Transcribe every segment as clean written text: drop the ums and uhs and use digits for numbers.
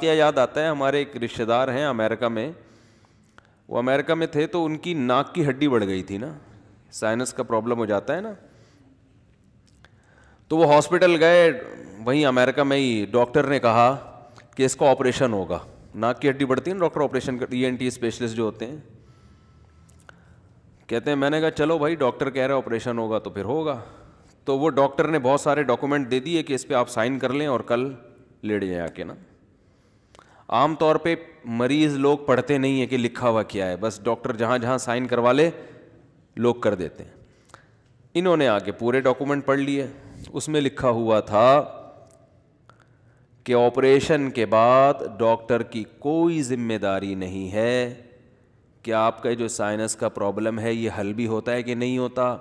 واقعہ یاد آتا ہے. ہمارے ایک رشتہ دار ہیں امریکہ میں, وہ امریکہ میں تھے تو ان کی ناک کی ہڈی بڑھ گئی تھی نا, سائنس کا پرابلم ہو جاتا ہے نا, تو وہ ہاسپٹل گئے وہیں امریکہ میں ہی. ڈاکٹر نے کہا کہ اس کا آپریشن ہوگا, ناک کی ہڈی بڑھتی ہے نا, ڈاکٹر آپریشن کر, ENT اسپیشلسٹ جو ہوتے ہیں, کہتے ہیں میں نے کہا چلو بھائی ڈاکٹر کہہ رہے آپریشن ہوگا تو پھر ہوگا. تو وہ ڈاکٹر نے بہت سارے ڈاکومنٹ دے دیے کہ اس پہ آپ سائن کر لیں اور کل لیٹ جائیں آ کے نا. عام طور پہ مریض لوگ پڑھتے نہیں ہیں کہ لکھا ہوا کیا ہے, بس ڈاکٹر جہاں جہاں سائن کروا لے لوگ کر دیتے ہیں. انہوں نے آ کے پورے ڈاکومنٹ پڑھ لیے, اس میں لکھا ہوا تھا کہ آپریشن کے بعد ڈاکٹر کی کوئی ذمہ داری نہیں ہے کہ آپ کا جو سائنس کا پرابلم ہے یہ حل بھی ہوتا ہے کہ نہیں ہوتا.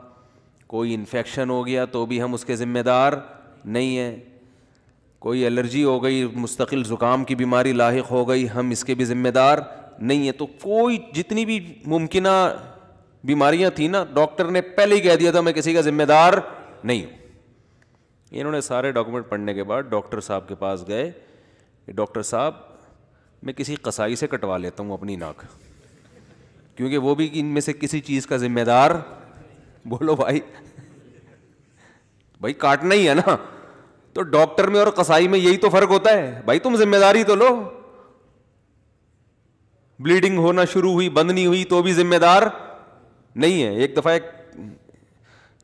کوئی انفیکشن ہو گیا تو بھی ہم اس کے ذمہ دار نہیں ہیں. کوئی الرجی ہو گئی, مستقل زکام کی بیماری لاحق ہو گئی, ہم اس کے بھی ذمہ دار نہیں ہیں. تو کوئی جتنی بھی ممکنہ بیماریاں تھیں نا, ڈاکٹر نے پہلے ہی کہہ دیا تھا میں کسی کا ذمہ دار نہیں ہوں. انہوں نے سارے ڈاکومنٹ پڑھنے کے بعد ڈاکٹر صاحب کے پاس گئے کہ ڈاکٹر صاحب میں کسی قصائی سے کٹوا لیتا ہوں اپنی ناک, کیونکہ وہ بھی ان میں سے کسی چیز کا ذمہ دار. بولو بھائی, بھائی کاٹنا ہی ہے نا. تو ڈاکٹر میں اور قصائی میں یہی تو فرق ہوتا ہے, بھائی تم ذمہ داری تو لو. بلیڈنگ ہونا شروع ہوئی, بند نہیں ہوئی تو بھی ذمہ دار نہیں ہے. ایک دفعہ ایک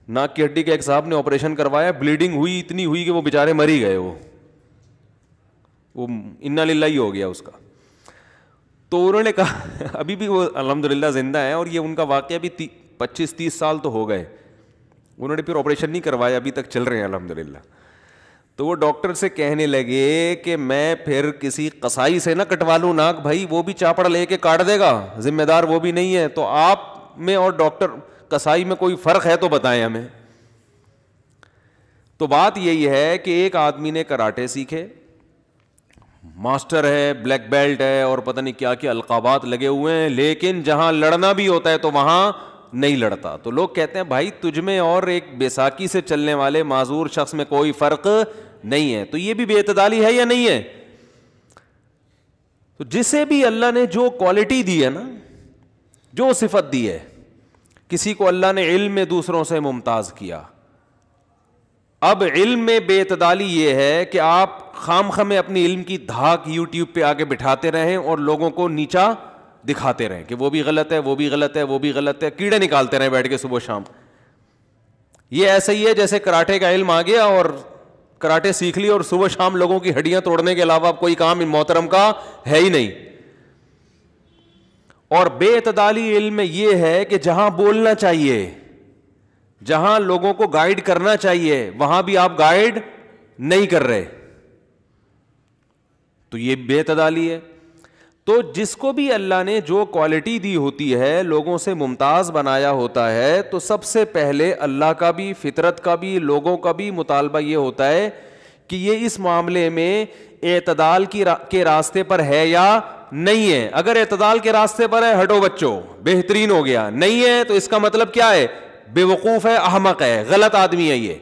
ناک کی ہڈی کے ایک صاحب نے آپریشن کروایا, بلیڈنگ ہوئی اتنی ہوئی کہ وہ بےچارے مر ہی گئے. وہ انا للہ ہی ہو گیا اس کا. تو انہوں نے کہا, ابھی بھی وہ الحمدللہ زندہ ہیں, اور یہ ان کا واقعہ بھی 25-30 سال تو ہو گئے. انہوں نے پھر آپریشن نہیں کروایا, ابھی تک چل رہے ہیں الحمدللہ. تو وہ ڈاکٹر سے کہنے لگے کہ میں پھر کسی قصائی سے نہ کٹوا لوں ناک, بھائی وہ بھی چاپڑ لے کے کاٹ دے گا, ذمہ دار وہ بھی نہیں ہے. تو آپ میں اور ڈاکٹر قصائی میں کوئی فرق ہے تو بتائیں ہمیں. تو بات یہی ہے کہ ایک آدمی نے کراٹے سیکھے, ماسٹر ہے, بلیک بیلٹ ہے, اور پتہ نہیں کیا کیا القابات لگے ہوئے ہیں, لیکن جہاں لڑنا بھی ہوتا ہے تو وہاں نہیں لڑتا. تو لوگ کہتے ہیں بھائی تجھ میں اور ایک بیساکھی سے چلنے والے معذور شخص میں کوئی فرق نہیں ہے. تو یہ بھی بے اعتدالی ہے یا نہیں ہے؟ تو جسے بھی اللہ نے جو کوالٹی دی ہے نا, جو صفت دی ہے, کسی کو اللہ نے علم میں دوسروں سے ممتاز کیا. اب علم میں بے اعتدالی یہ ہے کہ آپ خام خامے اپنی علم کی دھاک یوٹیوب پہ آگے بٹھاتے رہیں اور لوگوں کو نیچا دکھاتے رہیں کہ وہ بھی غلط ہے, وہ بھی غلط ہے, وہ بھی غلط ہے, کیڑے نکالتے رہیں بیٹھ کے صبح شام. یہ ایسا ہی ہے جیسے کراٹے کا علم آ گیا اور کراٹے سیکھ لی اور صبح شام لوگوں کی ہڈیاں توڑنے کے علاوہ کوئی کام محترم کا ہے ہی نہیں. اور بے اعتدالی علم میں یہ ہے کہ جہاں بولنا چاہیے, جہاں لوگوں کو گائیڈ کرنا چاہیے, وہاں بھی آپ گائیڈ نہیں کر رہے, تو یہ بے اعتدالی ہے. تو جس کو بھی اللہ نے جو کوالٹی دی ہوتی ہے, لوگوں سے ممتاز بنایا ہوتا ہے, تو سب سے پہلے اللہ کا بھی, فطرت کا بھی, لوگوں کا بھی مطالبہ یہ ہوتا ہے کہ یہ اس معاملے میں اعتدال کے راستے پر ہے یا نہیں ہے. اگر اعتدال کے راستے پر ہے, ہٹو بچوں, بہترین ہو گیا. نہیں ہے تو اس کا مطلب کیا ہے؟ بے وقوف ہے, احمق ہے, غلط آدمی ہے یہ.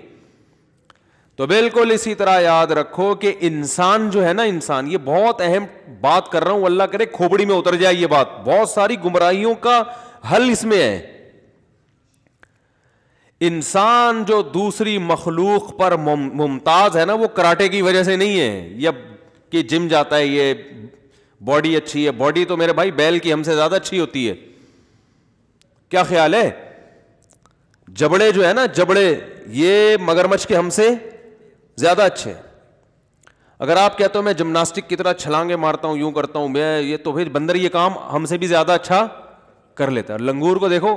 تو بالکل اسی طرح یاد رکھو کہ انسان جو ہے نا, انسان, یہ بہت اہم بات کر رہا ہوں, اللہ کرے کھوپڑی میں اتر جائے یہ بات. بہت ساری گمراہیوں کا حل اس میں ہے. انسان جو دوسری مخلوق پر ممتاز ہے نا, وہ کراٹے کی وجہ سے نہیں ہے, یا کہ جم جاتا ہے, یہ باڈی اچھی ہے. باڈی تو میرے بھائی بیل کی ہم سے زیادہ اچھی ہوتی ہے. کیا خیال ہے؟ جبڑے جو ہے نا, جبڑے یہ مگرمچھ کے ہم سے زیادہ اچھے. اگر آپ کہتے ہو میں جمناسٹک کی طرح چھلانگے مارتا ہوں, یوں کرتا ہوں میں, یہ تو پھر بندر یہ کام ہم سے بھی زیادہ اچھا کر لیتا ہے. لنگور کو دیکھو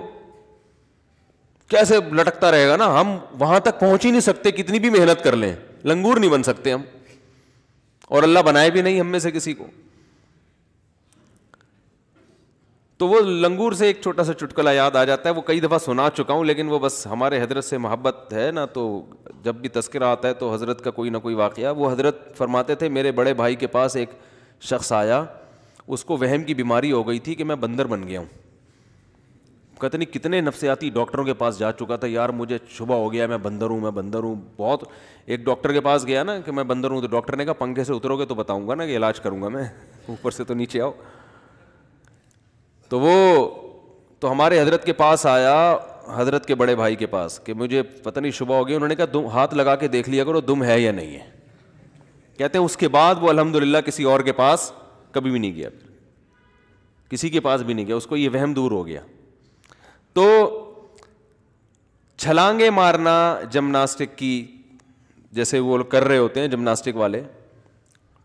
کیسے لٹکتا رہے گا نا, ہم وہاں تک پہنچ ہی نہیں سکتے کتنی بھی محنت کر لیں, لنگور نہیں بن سکتے ہم, اور اللہ بنائے بھی نہیں ہم میں سے کسی کو. تو وہ لنگور سے ایک چھوٹا سا چٹکلا یاد آ جاتا ہے, وہ کئی دفعہ سنا چکا ہوں, لیکن وہ بس ہمارے حضرت سے محبت ہے نا, تو جب بھی تذکرہ آتا ہے تو حضرت کا کوئی نہ کوئی واقعہ. وہ حضرت فرماتے تھے میرے بڑے بھائی کے پاس ایک شخص آیا, اس کو وہم کی بیماری ہو گئی تھی کہ میں بندر بن گیا ہوں, کہتے نہیں کتنے نفسیاتی ڈاکٹروں کے پاس جا چکا تھا یار, مجھے شبہ ہو گیا میں بندر ہوں, میں بندر ہوں. بہت ایک ڈاکٹر کے پاس گیا نا کہ میں بندر ہوں, تو ڈاکٹر نے کہا پنکھے سے اترو گے تو بتاؤں گا نا کہ علاج کروں گا میں, اوپر سے تو نیچے آؤ. تو ہمارے حضرت کے پاس آیا, حضرت کے بڑے بھائی کے پاس, کہ مجھے پتہ نہیں شبہ ہو گیا. انہوں نے کہا ہاتھ لگا کے دیکھ لیا کرو دم ہے یا نہیں ہے. کہتے ہیں اس کے بعد وہ الحمدللہ کسی اور کے پاس کبھی بھی نہیں گیا, کسی کے پاس بھی نہیں گیا, اس کو یہ وہم دور ہو گیا. تو چھلانگیں مارنا جمناسٹک کی, جیسے وہ لوگ کر رہے ہوتے ہیں جمناسٹک والے,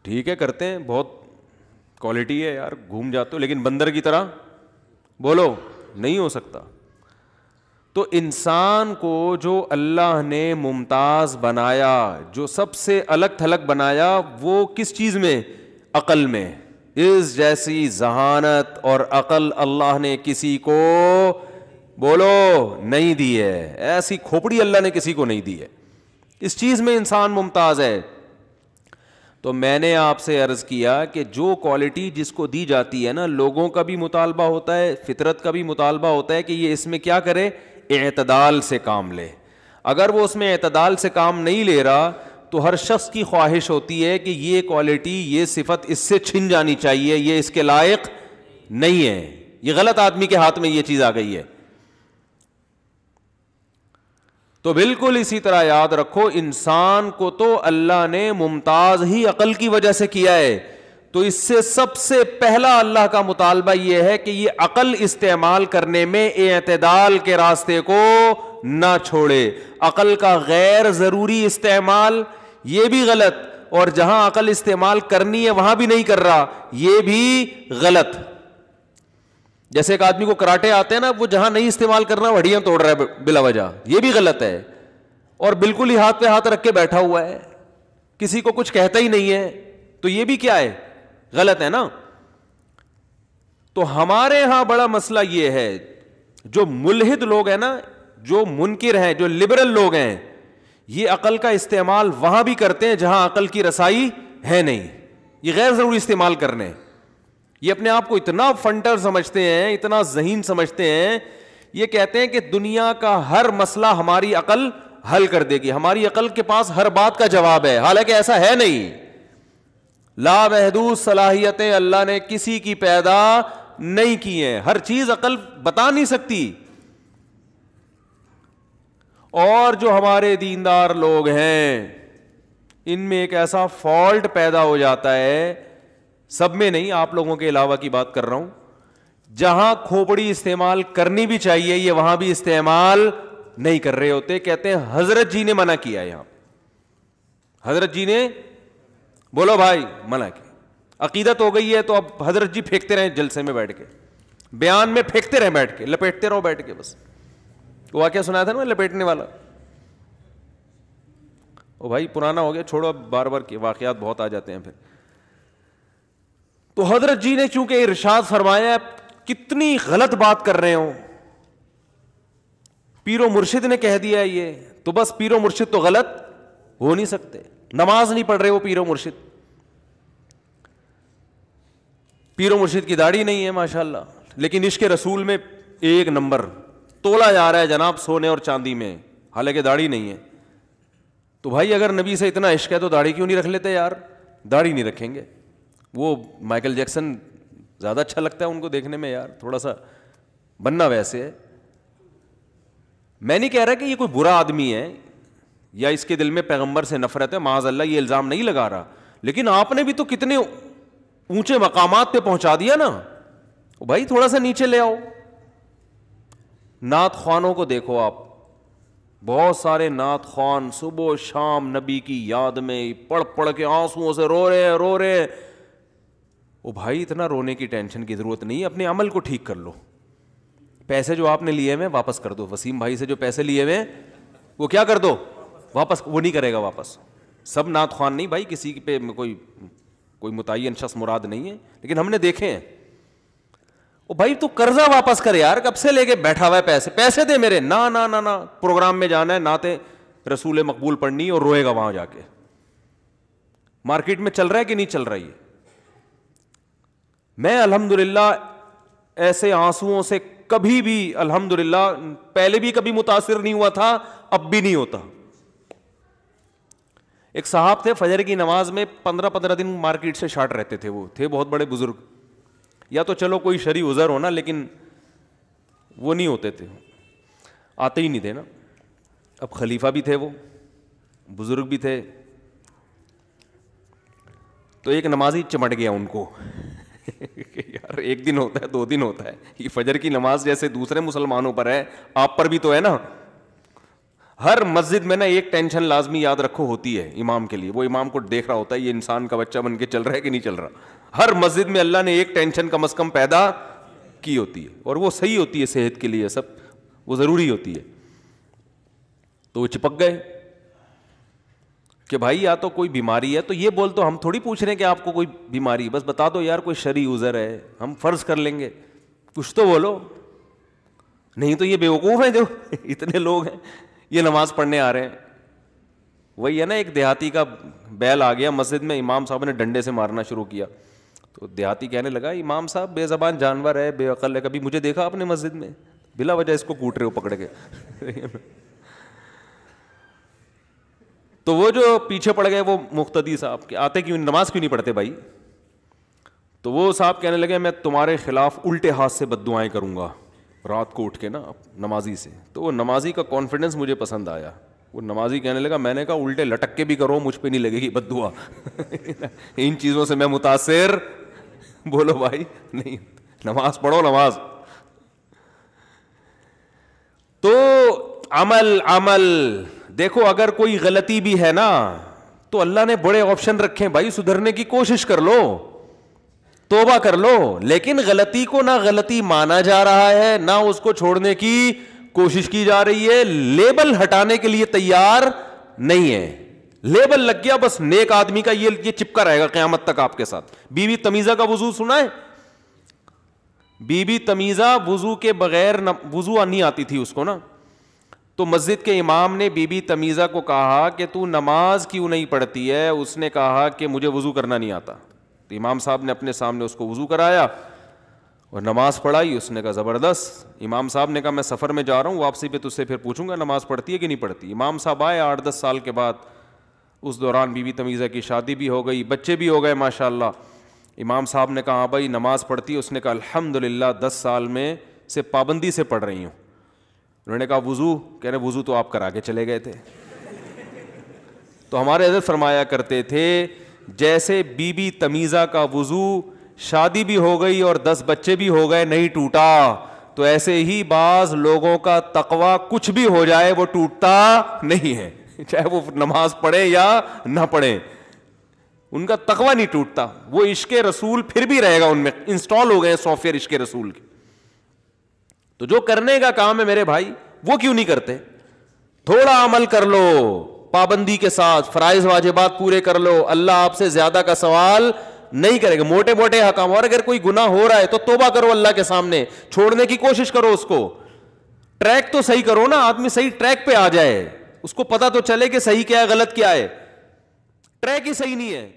ٹھیک ہے کرتے ہیں, بہت کوالٹی ہے یار, گھوم جاتے ہو, لیکن بندر کی طرح بولو نہیں ہو سکتا. تو انسان کو جو اللہ نے ممتاز بنایا, جو سب سے الگ تھلگ بنایا, وہ کس چیز میں؟ عقل میں. اس جیسی ذہانت اور عقل اللہ نے کسی کو بولو نہیں دی ہے, ایسی کھوپڑی اللہ نے کسی کو نہیں دی ہے. اس چیز میں انسان ممتاز ہے. تو میں نے آپ سے عرض کیا کہ جو کوالٹی جس کو دی جاتی ہے نا, لوگوں کا بھی مطالبہ ہوتا ہے, فطرت کا بھی مطالبہ ہوتا ہے کہ یہ اس میں کیا کرے, اعتدال سے کام لے. اگر وہ اس میں اعتدال سے کام نہیں لے رہا تو ہر شخص کی خواہش ہوتی ہے کہ یہ کوالٹی, یہ صفت اس سے چھن جانی چاہیے, یہ اس کے لائق نہیں ہے, یہ غلط آدمی کے ہاتھ میں یہ چیز آ گئی ہے. تو بالکل اسی طرح یاد رکھو, انسان کو تو اللہ نے ممتاز ہی عقل کی وجہ سے کیا ہے. تو اس سے سب سے پہلا اللہ کا مطالبہ یہ ہے کہ یہ عقل استعمال کرنے میں اعتدال کے راستے کو نہ چھوڑے. عقل کا غیر ضروری استعمال یہ بھی غلط, اور جہاں عقل استعمال کرنی ہے وہاں بھی نہیں کر رہا, یہ بھی غلط. جیسے ایک آدمی کو کراٹے آتے ہیں نا, وہ جہاں نہیں استعمال کرنا ہڈیاں توڑ رہا ہے بلا وجہ, یہ بھی غلط ہے. اور بالکل ہی ہاتھ پہ ہاتھ رکھ کے بیٹھا ہوا ہے, کسی کو کچھ کہتا ہی نہیں ہے, تو یہ بھی کیا ہے, غلط ہے نا. تو ہمارے ہاں بڑا مسئلہ یہ ہے, جو ملحد لوگ ہیں نا, جو منکر ہیں, جو لبرل لوگ ہیں, یہ عقل کا استعمال وہاں بھی کرتے ہیں جہاں عقل کی رسائی ہے نہیں. یہ غیر ضروری استعمال کرنے, یہ اپنے آپ کو اتنا فنٹر سمجھتے ہیں, اتنا ذہین سمجھتے ہیں, یہ کہتے ہیں کہ دنیا کا ہر مسئلہ ہماری عقل حل کر دے گی, ہماری عقل کے پاس ہر بات کا جواب ہے. حالانکہ ایسا ہے نہیں. لا محدود صلاحیتیں اللہ نے کسی کی پیدا نہیں کی ہیں, ہر چیز عقل بتا نہیں سکتی. اور جو ہمارے دیندار لوگ ہیں ان میں ایک ایسا فالٹ پیدا ہو جاتا ہے, سب میں نہیں, آپ لوگوں کے علاوہ کی بات کر رہا ہوں, جہاں کھوپڑی استعمال کرنی بھی چاہیے یہ وہاں بھی استعمال نہیں کر رہے ہوتے. کہتے ہیں حضرت جی نے منع کیا, یہاں حضرت جی نے, بولو بھائی, منع کیا. عقیدت ہو گئی ہے تو اب حضرت جی پھینکتے رہیں جلسے میں بیٹھ کے, بیان میں پھینکتے رہیں بیٹھ کے, لپیٹتے رہو بیٹھ کے. بس وہ واقعہ سنایا تھا نا لپیٹنے والا, او بھائی پرانا ہو گیا, چھوڑو, اب بار بار واقعات بہت آ جاتے ہیں پھر. تو حضرت جی نے چونکہ ارشاد فرمایا, کتنی غلط بات کر رہے ہوں, پیر و مرشد نے کہہ دیا ہے یہ, تو بس پیر و مرشد تو غلط ہو نہیں سکتے. نماز نہیں پڑھ رہے وہ پیر و مرشد, پیر و مرشد کی داڑھی نہیں ہے ماشاءاللہ, لیکن عشق رسول میں ایک نمبر تولا جا رہا ہے جناب سونے اور چاندی میں, حالانکہ داڑھی نہیں ہے. تو بھائی اگر نبی سے اتنا عشق ہے تو داڑھی کیوں نہیں رکھ لیتے یار؟ داڑھی نہیں رکھیں گے. وہ مائیکل جیکسن زیادہ اچھا لگتا ہے ان کو دیکھنے میں یار, تھوڑا سا بننا ویسے ہے. میں نہیں کہہ رہا کہ یہ کوئی برا آدمی ہے یا اس کے دل میں پیغمبر سے نفرت ہے, معاذ اللہ, یہ الزام نہیں لگا رہا, لیکن آپ نے بھی تو کتنے اونچے مقامات پہ پہنچا دیا نا بھائی, تھوڑا سا نیچے لے آؤ. نعت خوانوں کو دیکھو آپ, بہت سارے نعت خوان صبح و شام نبی کی یاد میں پڑھ پڑھ کے آنسوؤں سے رو رہے ہیں. او بھائی اتنا رونے کی ٹینشن کی ضرورت نہیں ہے, اپنے عمل کو ٹھیک کر لو. پیسے جو آپ نے لیے ہوئے واپس کر دو, وسیم بھائی سے جو پیسے لیے ہوئے وہ کیا کر دو واپس, وہ نہیں کرے گا واپس. سب نعت خوان نہیں بھائی, کسی پہ کوئی متعین شخص مراد نہیں ہے, لیکن ہم نے دیکھے ہیں. او بھائی تو قرضہ واپس کر یار, کب سے لے کے بیٹھا ہوا ہے, پیسے دے میرے. نہ پروگرام میں جانا ہے, نعتیں رسول مقبول پڑھنی اور روئے گا وہاں جا کے. مارکیٹ میں چل رہا ہے کہ نہیں چل رہا ہے؟ میں الحمدللہ ایسے آنسوؤں سے کبھی بھی الحمدللہ پہلے بھی کبھی متاثر نہیں ہوا تھا, اب بھی نہیں ہوتا. ایک صاحب تھے فجر کی نماز میں 15 دن مارکیٹ سے شارٹ رہتے تھے, وہ تھے بہت بڑے بزرگ, یا تو چلو کوئی شرعی عذر ہونا, لیکن وہ نہیں ہوتے تھے, آتے ہی نہیں تھے نا. اب خلیفہ بھی تھے, وہ بزرگ بھی تھے, تو ایک نمازی چمٹ گیا ان کو کہ یار ایک دن ہوتا ہے, 2 دن ہوتا ہے, یہ فجر کی نماز جیسے دوسرے مسلمانوں پر ہے آپ پر بھی تو ہے نا. ہر مسجد میں نا ایک ٹینشن لازمی یاد رکھو ہوتی ہے امام کے لیے, وہ امام کو دیکھ رہا ہوتا ہے یہ انسان کا بچہ بن کے چل رہا ہے کہ نہیں چل رہا. ہر مسجد میں اللہ نے ایک ٹینشن کم از کم پیدا کی ہوتی ہے, اور وہ صحیح ہوتی ہے صحت کے لیے, سب وہ ضروری ہوتی ہے. تو وہ چپک گئے کہ بھائی یا تو کوئی بیماری ہے, تو یہ بول تو ہم تھوڑی پوچھ رہے ہیں کہ آپ کو کوئی بیماری, بس بتا دو یار کوئی شرعی عذر ہے, ہم فرض کر لیں گے, کچھ تو بولو. نہیں تو یہ بیوقوف ہیں جو اتنے لوگ ہیں یہ نماز پڑھنے آ رہے ہیں. وہی ہے نا, ایک دیہاتی کا بیل آ گیا مسجد میں, امام صاحب نے ڈنڈے سے مارنا شروع کیا, تو دیہاتی کہنے لگا امام صاحب بے زبان جانور ہے, بے عقل ہے, کبھی مجھے دیکھا آپ نے مسجد میں, بلا وجہ اس کو کوٹ رہے ہو پکڑ کے. تو وہ جو پیچھے پڑ گئے وہ مقتدی صاحب کے, آتے کیوں نماز کیوں نہیں پڑھتے بھائی؟ تو وہ صاحب کہنے لگے میں تمہارے خلاف الٹے ہاتھ سے بد دعائیں کروں گا رات کو اٹھ کے نا نمازی سے. تو وہ نمازی کا کانفیڈنس مجھے پسند آیا. وہ نمازی کہنے لگا میں نے کہا الٹے لٹک کے بھی کرو, مجھ پہ نہیں لگے گی بد دعا. ان چیزوں سے میں متاثر, بولو بھائی نہیں, نماز پڑھو نماز. تو عمل دیکھو, اگر کوئی غلطی بھی ہے نا تو اللہ نے بڑے آپشن رکھے بھائی, سدھرنے کی کوشش کر لو, توبہ کر لو. لیکن غلطی کو نہ غلطی مانا جا رہا ہے, نہ اس کو چھوڑنے کی کوشش کی جا رہی ہے, لیبل ہٹانے کے لیے تیار نہیں ہے. لیبل لگ گیا بس نیک آدمی کا, یہ چپکا رہے گا قیامت تک آپ کے ساتھ. بی بی تمیزہ کا وضو سنا ہے؟ بی بی تمیزہ وضو کے بغیر وضو نہیں آتی تھی اس کو نا, تو مسجد کے امام نے بی بی تمیزہ کو کہا کہ تو نماز کیوں نہیں پڑھتی ہے؟ اس نے کہا کہ مجھے وضو کرنا نہیں آتا. تو امام صاحب نے اپنے سامنے اس کو وضو کرایا اور نماز پڑھائی. اس نے کہا زبردست. امام صاحب نے کہا میں سفر میں جا رہا ہوں, واپسی پہ تجھ سے پھر پوچھوں گا نماز پڑھتی ہے کہ نہیں پڑھتی. امام صاحب آئے 8-10 سال کے بعد, اس دوران بی بی تمیزہ کی شادی بھی ہو گئی, بچے بھی ہو گئے ماشاءاللہ. امام صاحب نے کہا ہاں بھائی نماز پڑھتی ہے؟ اس نے کہا الحمدللہ 10 سال میں سے پابندی سے پڑھ رہی ہوں. انہوں نے کہا وضو؟ کہہ رہے وضو تو آپ کرا کے چلے گئے تھے. تو ہمارے حضرت فرمایا کرتے تھے جیسے بی بی تمیزہ کا وضو شادی بھی ہو گئی اور 10 بچے بھی ہو گئے نہیں ٹوٹا, تو ایسے ہی بعض لوگوں کا تقویٰ کچھ بھی ہو جائے وہ ٹوٹتا نہیں ہے, چاہے وہ نماز پڑھے یا نہ پڑھے, ان کا تقویٰ نہیں ٹوٹتا. وہ عشق رسول پھر بھی رہے گا ان میں, انسٹال ہو گئے سافٹ ویئر عشق رسول کے. تو جو کرنے کا کام ہے میرے بھائی وہ کیوں نہیں کرتے؟ تھوڑا عمل کر لو پابندی کے ساتھ, فرائض واجبات پورے کر لو, اللہ آپ سے زیادہ کا سوال نہیں کرے گا. موٹے موٹے حکام, اور اگر کوئی گناہ ہو رہا ہے تو توبہ کرو اللہ کے سامنے, چھوڑنے کی کوشش کرو اس کو. ٹریک تو صحیح کرو نا, آدمی صحیح ٹریک پہ آ جائے, اس کو پتا تو چلے کہ صحیح کیا ہے غلط کیا ہے. ٹریک ہی صحیح نہیں ہے,